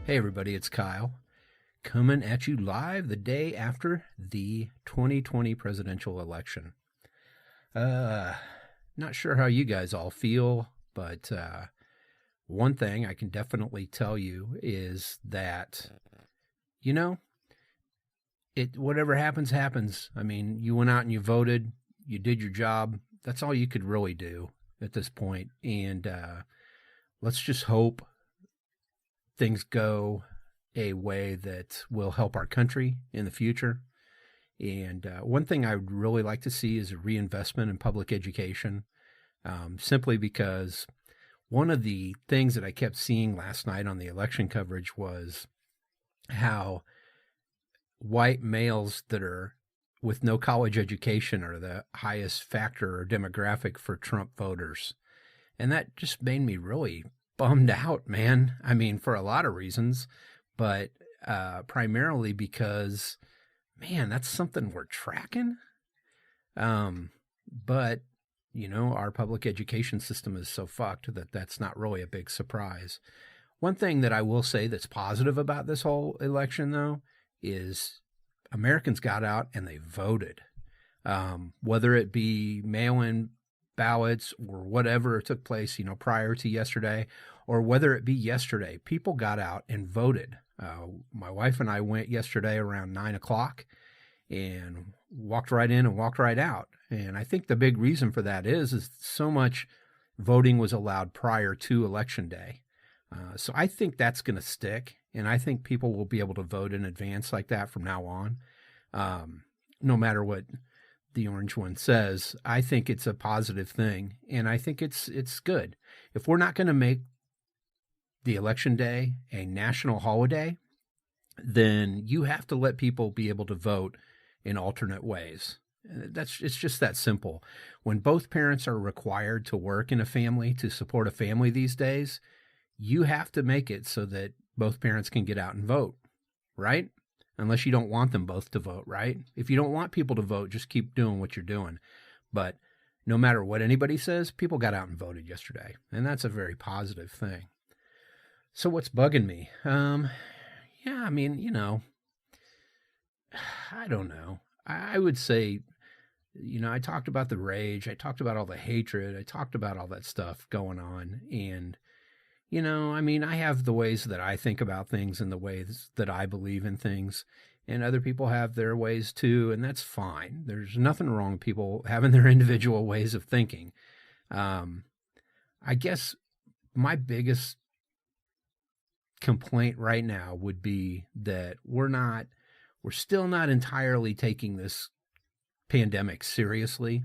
Hey everybody, it's Kyle coming at you live the day after the 2020 presidential election. Uh, Not sure how you guys all feel, but one thing I can definitely tell you is that, you know, it whatever happens, happens. I mean, you went out and you voted, you did your job. That's all you could really do at this point. And let's just hope things go a way that will help our country in the future. And one thing I would really like to see is a reinvestment in public education, simply because one of the things that I kept seeing last night on the election coverage was how white males that are with no college education are the highest factor or demographic for Trump voters. And that just made me really bummed out, man. I mean, for a lot of reasons, but primarily because, man, that's something we're tracking. But, our public education system is so fucked that that's not really a big surprise. One thing that I will say that's positive about this whole election, though, is Americans got out and they voted. Whether it be mail-in ballots or whatever took place, prior to yesterday, or whether it be yesterday, people got out and voted. My wife and I went yesterday around 9 o'clock and walked right in and walked right out. And I think the big reason for that is so much voting was allowed prior to election day. So I think that's going to stick, and I think people will be able to vote in advance like that from now on, no matter what the orange one says. I think it's a positive thing, and I think it's good. If we're not going to make the election day a national holiday, then you have to let people be able to vote in alternate ways. It's just that simple. When both parents are required to work in a family to support a family these days, you have to make it so that both parents can get out and vote, right? Unless you don't want them both to vote, right? If you don't want people to vote, just keep doing what you're doing. But no matter what anybody says, people got out and voted yesterday, and that's a very positive thing. So what's bugging me? Yeah, I mean, I don't know. I would say, I talked about the rage. I talked about all the hatred. I talked about all that stuff going on. And, I mean, I have the ways that I think about things and the ways that I believe in things. And other people have their ways too, and that's fine. There's nothing wrong with people having their individual ways of thinking. I guess my biggest complaint right now would be that we're still not entirely taking this pandemic seriously,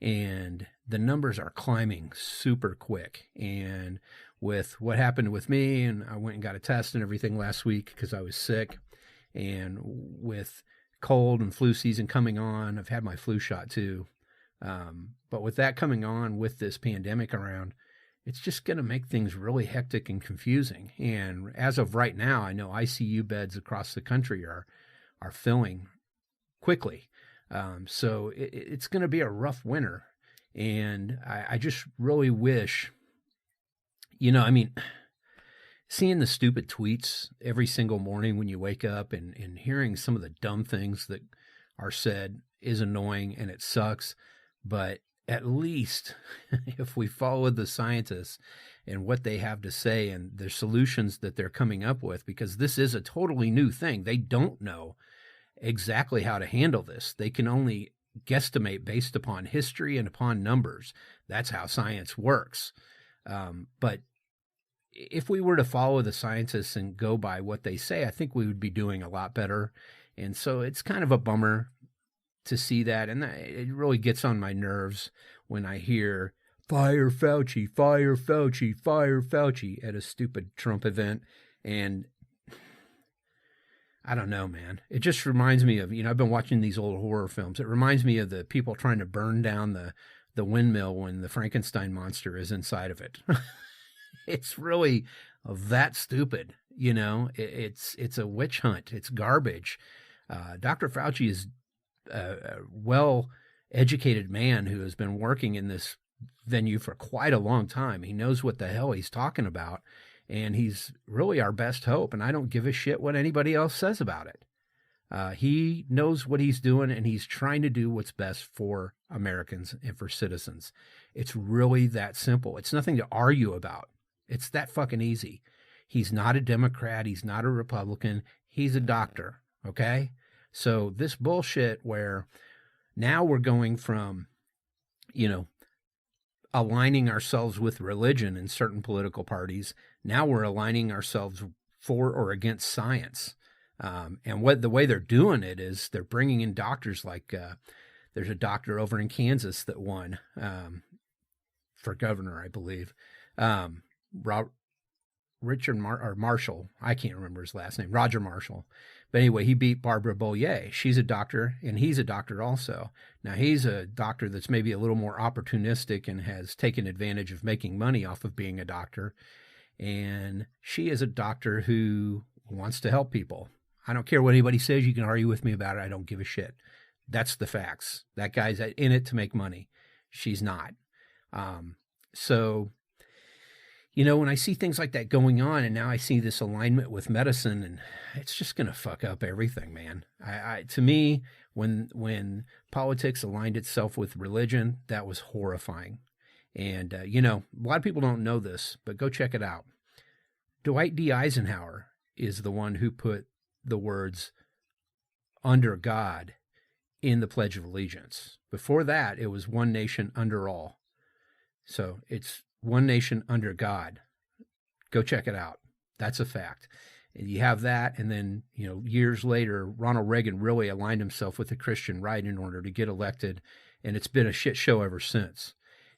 and the numbers are climbing super quick. And with what happened with me, and I went and got a test and everything last week because I was sick, and with cold and flu season coming on, I've had my flu shot too. But with that coming on, with this pandemic around, it's just going to make things really hectic and confusing. And as of right now, I know ICU beds across the country are filling quickly. So it's going to be a rough winter. And I just really wish, I mean, seeing the stupid tweets every single morning when you wake up and hearing some of the dumb things that are said is annoying and it sucks. But at least if we follow the scientists and what they have to say and their solutions that they're coming up with, because this is a totally new thing. They don't know exactly how to handle this. They can only guesstimate based upon history and upon numbers. That's how science works. But if we were to follow the scientists and go by what they say, I think we would be doing a lot better. And so it's kind of a bummer to see that. And it really gets on my nerves when I hear fire Fauci, fire Fauci, fire Fauci at a stupid Trump event. And I don't know, man. It just reminds me of, I've been watching these old horror films. It reminds me of the people trying to burn down the windmill when the Frankenstein monster is inside of it. It's really that stupid, It's a witch hunt. It's garbage. Dr. Fauci is a well-educated man who has been working in this venue for quite a long time. He knows what the hell he's talking about. and he's really our best hope. And I don't give a shit what anybody else says about it. He knows what he's doing, and he's trying to do what's best for Americans and for citizens. It's really that simple. It's nothing to argue about. It's that fucking easy. He's not a Democrat. He's not a Republican. He's a doctor. Okay? So this bullshit where now we're going from, aligning ourselves with religion in certain political parties. Now we're aligning ourselves for or against science. And the way they're doing it is they're bringing in doctors like there's a doctor over in Kansas that won for governor, I believe. Marshall. I can't remember his last name. Roger Marshall. But anyway, he beat Barbara Bollier. She's a doctor, and he's a doctor also. Now, he's a doctor that's maybe a little more opportunistic and has taken advantage of making money off of being a doctor. And she is a doctor who wants to help people. I don't care what anybody says. You can argue with me about it. I don't give a shit. That's the facts. That guy's in it to make money. She's not. So, when I see things like that going on, and now I see this alignment with medicine, and it's just going to fuck up everything, man. To me, when politics aligned itself with religion, that was horrifying. And, a lot of people don't know this, but go check it out. Dwight D. Eisenhower is the one who put the words "under God" in the Pledge of Allegiance. Before that, it was "one nation under all." So it's one nation under God. Go check it out. That's a fact. You have that, and then, years later, Ronald Reagan really aligned himself with the Christian right in order to get elected, and it's been a shit show ever since.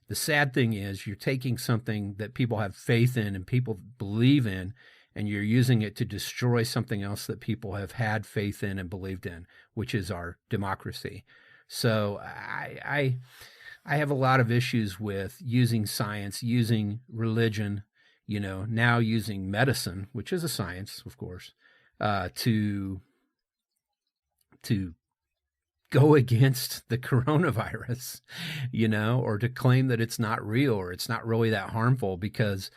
The sad thing is you're taking something that people have faith in and people believe in, and you're using it to destroy something else that people have had faith in and believed in, which is our democracy. So I have a lot of issues with using science, using religion, now using medicine, which is a science, of course, to go against the coronavirus, or to claim that it's not real or it's not really that harmful, because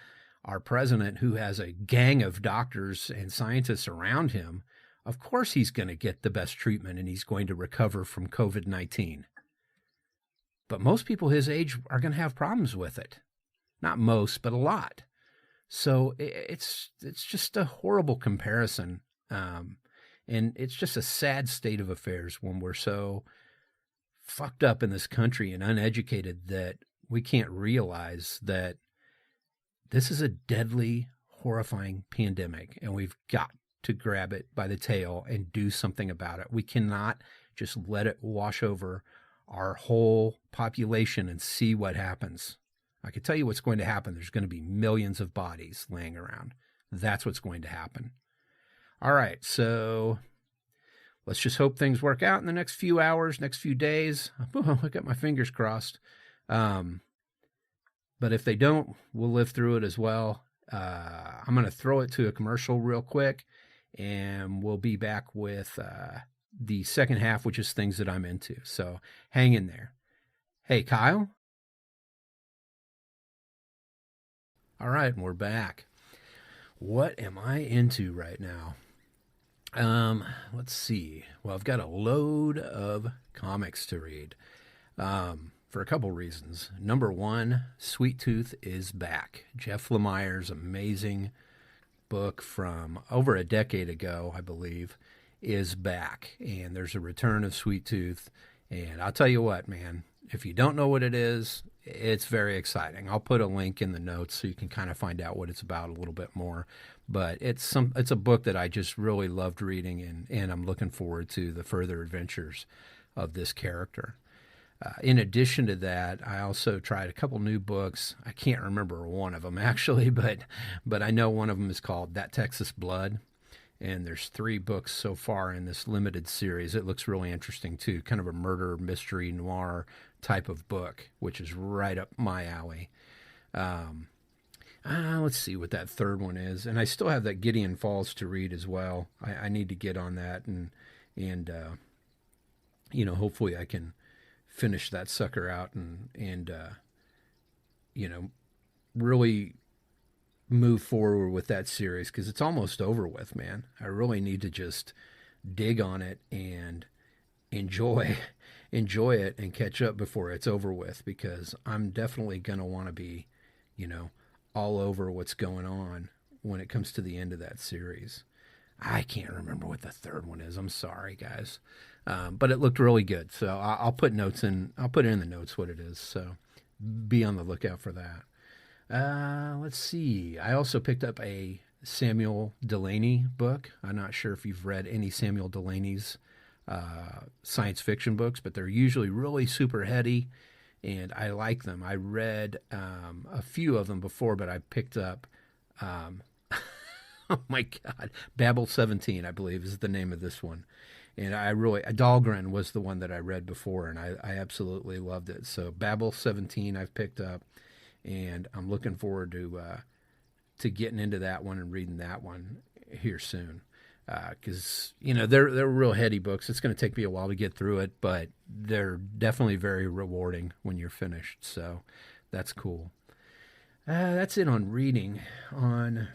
our president, who has a gang of doctors and scientists around him, of course he's going to get the best treatment and he's going to recover from COVID-19. But most people his age are going to have problems with it. Not most, but a lot. So it's just a horrible comparison. And it's just a sad state of affairs when we're so fucked up in this country and uneducated that we can't realize that this is a deadly, horrifying pandemic, and we've got to grab it by the tail and do something about it. We cannot just let it wash over our whole population and see what happens. I can tell you what's going to happen. There's going to be millions of bodies laying around. That's what's going to happen. All right, so let's just hope things work out in the next few hours, next few days. I got my fingers crossed. But if they don't, we'll live through it as well. I'm going to throw it to a commercial real quick, and we'll be back with the second half, which is things that I'm into. So hang in there. Hey, Kyle. All right, and we're back. What am I into right now? Let's see. Well, I've got a load of comics to read for a couple reasons. Number one, Sweet Tooth is back. Jeff Lemire's amazing book from over a decade ago, I believe, is back. And there's a return of Sweet Tooth. And I'll tell you what, man, if you don't know what it is, it's very exciting. I'll put a link in the notes so you can kind of find out what it's about a little bit more. But it's a book that I just really loved reading, and I'm looking forward to the further adventures of this character. In addition to that, I also tried a couple new books. I can't remember one of them actually, but I know one of them is called That Texas Blood. And there's 3 books so far in this limited series. It looks really interesting too, kind of a murder mystery noir type of book, which is right up my alley. Let's see what that third one is. And I still have that Gideon Falls to read as well. I need to get on that and hopefully I can finish that sucker out and really move forward with that series because it's almost over with, man. I really need to just dig on it and enjoy enjoy it and catch up before it's over with because I'm definitely going to want to be, you know, all over what's going on when it comes to the end of that series. I can't remember what the third one is. I'm sorry, guys. But it looked really good. So I'll put notes in. I'll put it in the notes what it is. So be on the lookout for that. Let's see. I also picked up a Samuel Delany book. I'm not sure if you've read any Samuel Delany's science fiction books, but they're usually really super heady, and I like them. I read a few of them before, but I picked up, oh my God, Babel 17, I believe, is the name of this one. And I really, Dahlgren was the one that I read before, and I absolutely loved it. So Babel 17 I've picked up, and I'm looking forward to getting into that one and reading that one here soon. Because they're real heady books. It's going to take me a while to get through it, but they're definitely very rewarding when you're finished. So that's cool. That's it on reading. On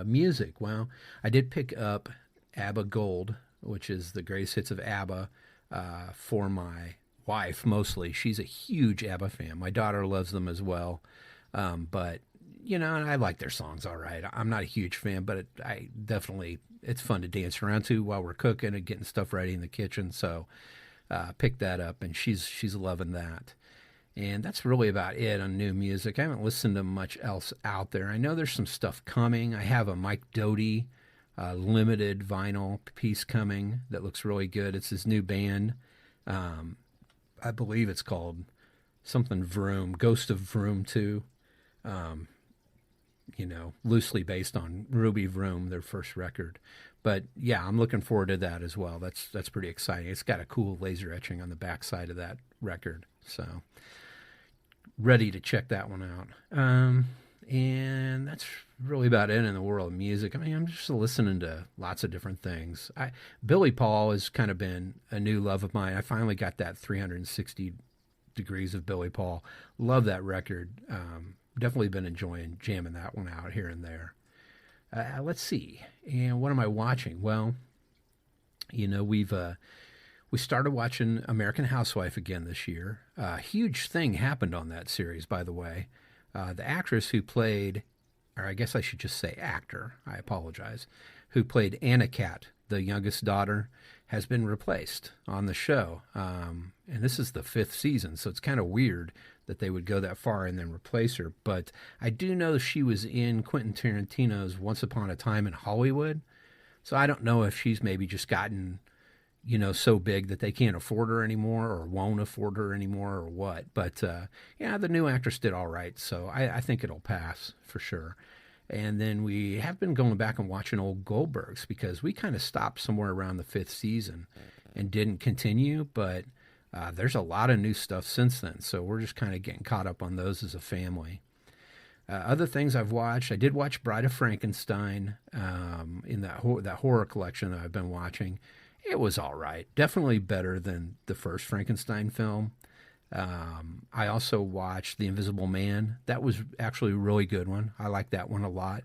music, well, I did pick up ABBA Gold, which is the greatest hits of ABBA, for my wife mostly. She's a huge ABBA fan. My daughter loves them as well, but and I like their songs all right. I'm not a huge fan, but it's fun to dance around to while we're cooking and getting stuff ready in the kitchen. So picked that up, and she's loving that. And that's really about it on new music. I haven't listened to much else out there. I know there's some stuff coming. I have a Mike Doty limited vinyl piece coming that looks really good. It's his new band. I believe it's called something Vroom, Ghost of Vroom 2. Loosely based on Ruby Vroom, their first record. But yeah, I'm looking forward to that as well. That's pretty exciting. It's got a cool laser etching on the backside of that record. So ready to check that one out. And that's really about it in the world of music. I mean, I'm just listening to lots of different things. Billy Paul has kind of been a new love of mine. I finally got that 360 Degrees of Billy Paul. Love that record. Definitely been enjoying jamming that one out here and there. Let's see. And what am I watching? Well, we started watching American Housewife again this year. A huge thing happened on that series, by the way. The actress who played, or I guess I should just say actor, I apologize, who played Anna Cat, the youngest daughter, has been replaced on the show. And this is the 5th season, so it's kind of weird that they would go that far and then replace her. But I do know she was in Quentin Tarantino's Once Upon a Time in Hollywood. So I don't know if she's maybe just gotten, so big that they can't afford her anymore or won't afford her anymore or what. But, the new actress did all right. So I think it'll pass for sure. And then we have been going back and watching old Goldbergs because we kind of stopped somewhere around the 5th season and didn't continue. But there's a lot of new stuff since then. So we're just kind of getting caught up on those as a family. Other things I've watched, I did watch Bride of Frankenstein in that horror collection that I've been watching. It was all right. Definitely better than the first Frankenstein film. I also watched The Invisible Man. That was actually a really good one. I like that one a lot.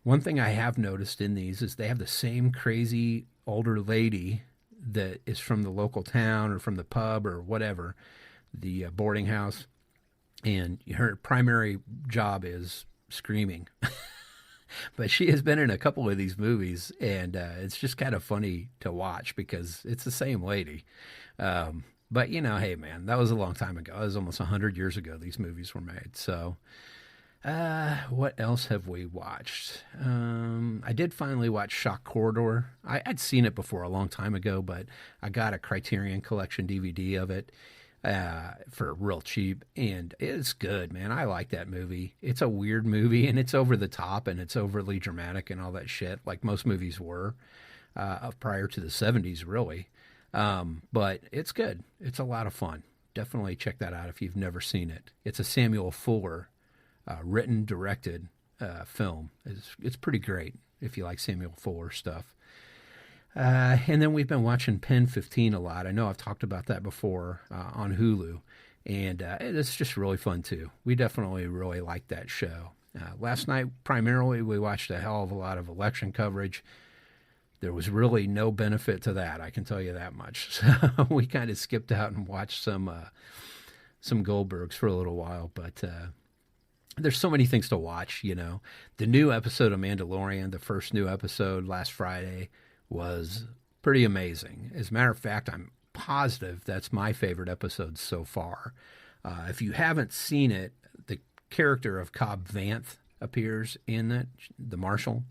One thing I have noticed in these is they have the same crazy older lady that is from the local town or from the pub or whatever, the boarding house. And her primary job is screaming. But she has been in a couple of these movies, and it's just kind of funny to watch because it's the same lady. But, hey, man, that was a long time ago. It was almost 100 years ago these movies were made. So what else have we watched? I did finally watch Shock Corridor. I'd seen it before a long time ago, but I got a Criterion Collection DVD of it for real cheap, and it's good, man. I like that movie. It's a weird movie, and it's over the top, and it's overly dramatic and all that shit, like most movies were prior to the 70s, really. But it's good. It's a lot of fun. Definitely check that out if you've never seen it. It's a Samuel Fuller written, directed film. It's pretty great if you like Samuel Fuller stuff. And then we've been watching Pen 15 a lot. I know I've talked about that before on Hulu, and it's just really fun too. We definitely really like that show. Last night, primarily, we watched a hell of a lot of election coverage. There was really no benefit to that, I can tell you that much. So we kind of skipped out and watched some Goldbergs for a little while, but there's so many things to watch, you know. The new episode of Mandalorian, the first new episode last Friday, was pretty amazing. As a matter of fact, I'm positive that's my favorite episode so far. If you haven't seen it, the character of Cobb Vanth appears in it, the Marshal.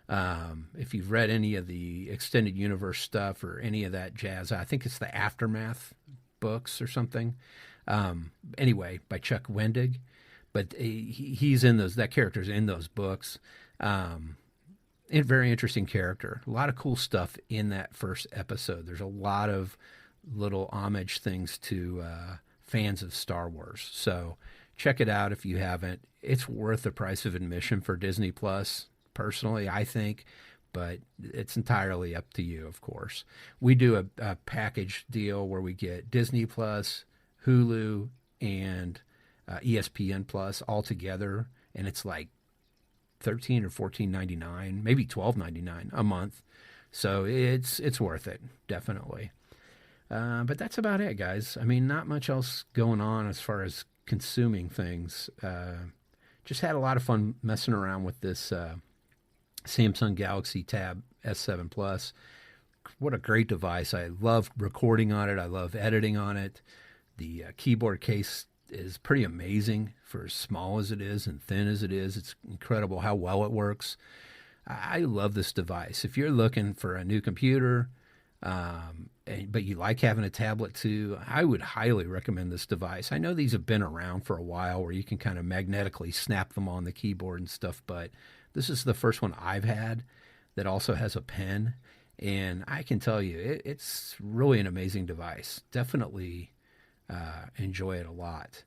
If you've read any of the extended universe stuff or any of that jazz, I think it's the Aftermath books or something. Anyway, by Chuck Wendig. But he's in those, that character's in those books. A very interesting character. A lot of cool stuff in that first episode. There's a lot of little homage things to fans of Star Wars. So check it out if you haven't. It's worth the price of admission for Disney Plus, personally, I think. But it's entirely up to you, of course. We do a package deal where we get Disney Plus, Hulu, and ESPN Plus all together, and it's like $13 or $14.99, maybe $12.99 a month. So it's worth it, definitely. But that's about it, guys. I mean, not much else going on as far as consuming things. Just had a lot of fun messing around with this Samsung Galaxy Tab S7 Plus. What a great device. I love recording on it. I love editing on it. The keyboard case is pretty amazing for as small as it is and thin as it is. It's incredible how well it works. I love this device. If you're looking for a new computer, but you like having a tablet too, I would highly recommend this device. I know these have been around for a while where you can kind of magnetically snap them on the keyboard and stuff, but this is the first one I've had that also has a pen. And I can tell you, it's really an amazing device. Definitely enjoy it a lot.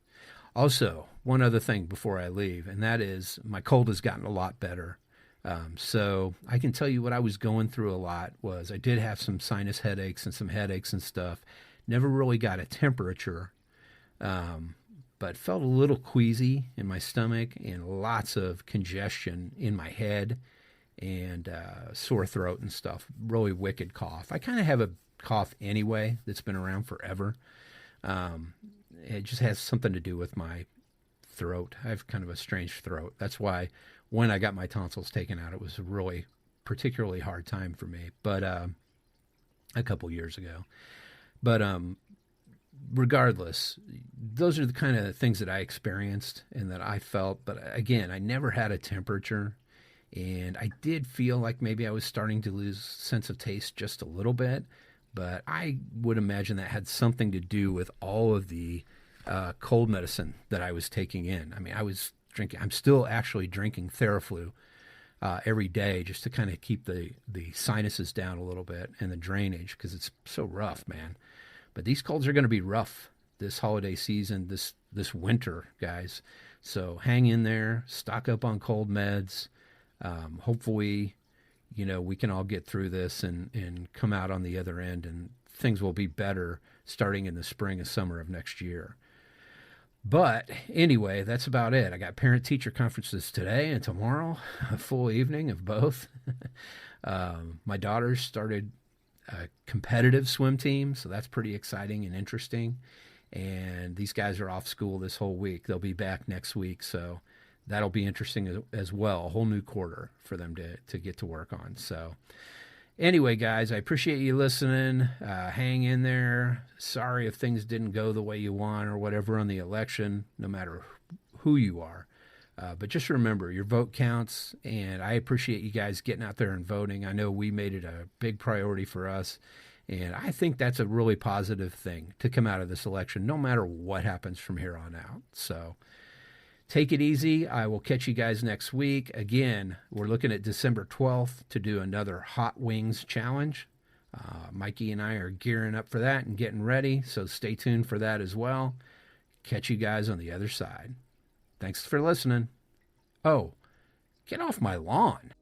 Also, one other thing before I leave, and that is my cold has gotten a lot better. So I can tell you what I was going through a lot was I did have some sinus headaches and some headaches and stuff. Never really got a temperature, but felt a little queasy in my stomach and lots of congestion in my head and sore throat and stuff. Really wicked cough. I kind of have a cough anyway that's been around forever. It just has something to do with my throat. I have kind of a strange throat. That's why when I got my tonsils taken out, it was a really particularly hard time for me, but a couple years ago. But regardless, those are the kind of things that I experienced and that I felt. But again, I never had a temperature, and I did feel like maybe I was starting to lose sense of taste just a little bit. But I would imagine that had something to do with all of the cold medicine that I was taking in. I mean, I'm still actually drinking Theraflu every day just to kind of keep the sinuses down a little bit and the drainage because it's so rough, man. But these colds are going to be rough this holiday season, this winter, guys. So hang in there, stock up on cold meds. Hopefully, we can all get through this and come out on the other end, and things will be better starting in the spring and summer of next year. But anyway, that's about it. I got parent-teacher conferences today and tomorrow, a full evening of both. My daughter started a competitive swim team, so that's pretty exciting and interesting. And these guys are off school this whole week. They'll be back next week, so that'll be interesting as well. A whole new quarter for them to get to work on. So anyway, guys, I appreciate you listening. Hang in there. Sorry if things didn't go the way you want or whatever on the election, no matter who you are. But just remember, your vote counts, and I appreciate you guys getting out there and voting. I know we made it a big priority for us, and I think that's a really positive thing to come out of this election, no matter what happens from here on out. So take it easy. I will catch you guys next week. Again, we're looking at December 12th to do another Hot Wings Challenge. Mikey and I are gearing up for that and getting ready, so stay tuned for that as well. Catch you guys on the other side. Thanks for listening. Oh, get off my lawn.